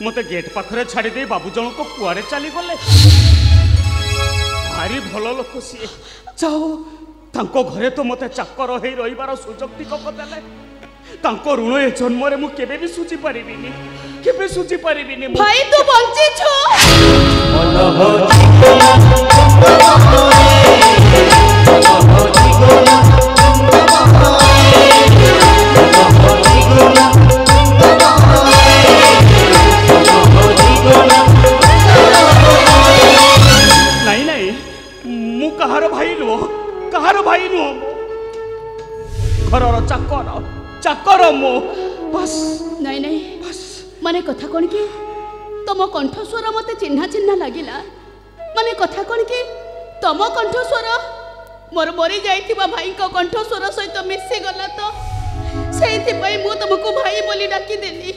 मते गेट पाखरे छाड़ी दे बाबू जन को कुआड़े चली गले भारी भल लोक सी जाओ तांको घरे तो मते चाकर हे रहिबार सुजोग टिकक देले तांको ऋण ए जन्म रे मु केबे भी सुझी परिबिनी केबे सुझी परिबिनी भाई तू बंची छो नहीं नहीं मु कहार भाई नुह कहार भाई नुह घरर चाकर चाकर मु बस नहीं नहीं बस माने कथा कोन की तुम कंठस्वर मते चिन्हा चिन्हा लागिला माने कथा कोन की तुम कंठस्वर मोर मरी जाइथिबा भाई को कंठस्वर सहित मिसी गला तो सेति पई मु तुमको भाई बोली डाकी देली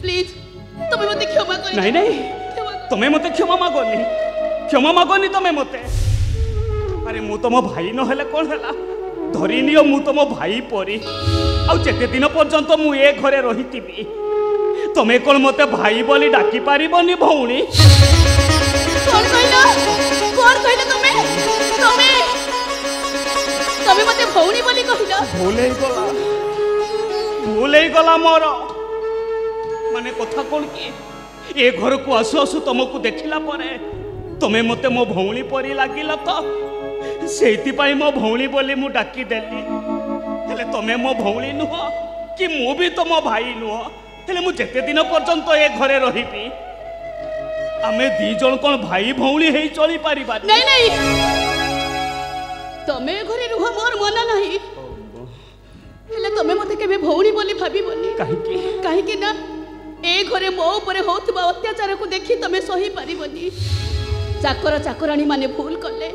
प्लीज तुम मते क्षमा कर नहीं नहीं तुम्हें मते क्षमा मागोनी तुम्हें मते अरे मु तुम भाई न हेले कोन हला धरी नियो मु तुम भाई परी आ जेते दिन पर्यंत मु ए घरे रहितिबी तुम्हें कोन मते भाई बोली डाकी पारिबनी भौणी कोन कहला तुम्हें मते भौणी बोली कहला भूले गला मोर माने कथा कोन की ए घर को आसु आसु तुमको देखिला परे तुम्हें मते मो भौणी परी लागिला तो सेति पाई मो भौणी बोली मु डाकी देली हेले तुम्हें मो भौणी नुह कि मु भी तुम भाई नुह हेले मु जेते दिन पर्यंत ए घरे रहिबी आमे दी जण कोन भाई भौणी हेई चली पारिबा नहीं नहीं तमे घरे रुह मोर मन नहीं हेले तमे मते केबे भौणी बोली भाबिबनी काहे कि ना ए घरे मो ऊपर होतबा अत्याचार को देखि तमे सही पारिबनी चाकर चाकराणी माने भूल कले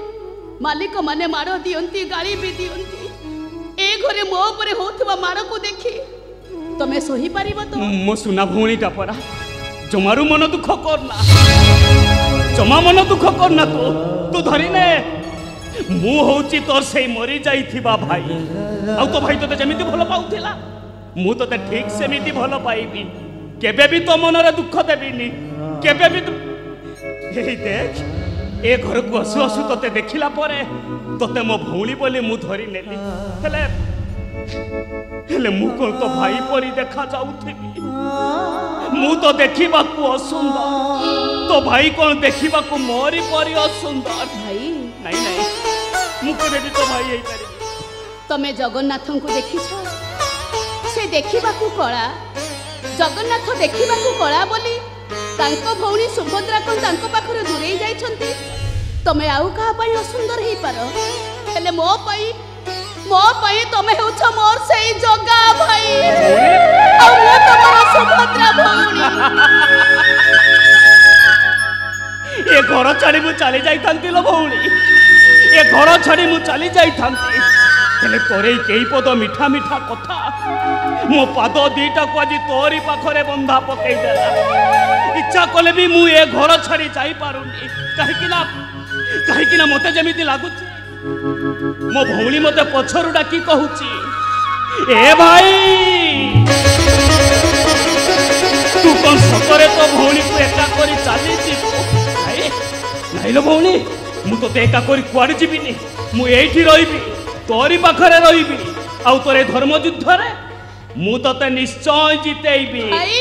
मालिक माने मारो दियंती गाली भी दियंती ए घरे मो ऊपर होतबा मारो को देखि तमे सही पारिबो तो मो सुना भौणीटा परा जमारू मन दुख करना जमा मन दुख करना तू धरी ने मु होची तोर से मरी जाइथिबा भाई आ तो भाई तो जेमिति भलो पाउथिला मु तो ठीक सेमिति भलो पाइबी केबे भी तो मन रे दुख देबिनी केबे भी हे देख ए घर को आसु आसु तते देखिला परे तते मो भौणी बोली मु धरी नेली हेले मु कोन तो भाई परी देखा जाउथिबी मु तो देखिबा को असुंदर तो भाई कोन देखिबा को मोरी परी असुंदर भाई नहीं नहीं मु केबे भी तो भाई हेई पारी तमे जगन्नाथन को देखिछ से देखिबा को कळा जगन्नाथ देखिबा को कळा बोली तांको भौणी सुभद्रा को तांको पाखरे दूरेई जाइछंती तमे आउ कहा पई असुंदर हेई पारो हेले मो पई तमे होछ मोर सेई जगा भाई आ मो तमर सुभद्रा भौणी ए घर छाड़ी मु चली जाई थांती लो भौणी ए घर छाड़ी मु चली जाई थांती हेले तोरे केई पद मिठा मिठा कथा मो पाद दीटा को आज तोरी पाखरे बंधा पकई देला इच्छा कले भी मु ए घर छाड़ी जाई पारुनी काहे कि ना मते जेमिति लागुची मो भौणी मते पछरु डाकी कहूची ए भाई तू कौन सतरे तो भौणी को एका करी चली जीवो नहीं लो भौणी मु तो एका करी कुआड़ जीविनी मु एठी रहिबी तोरी पाखरे रहिबी आ तोरे धर्म युद्ध रे मु तते निश्चय जितेइबी भाई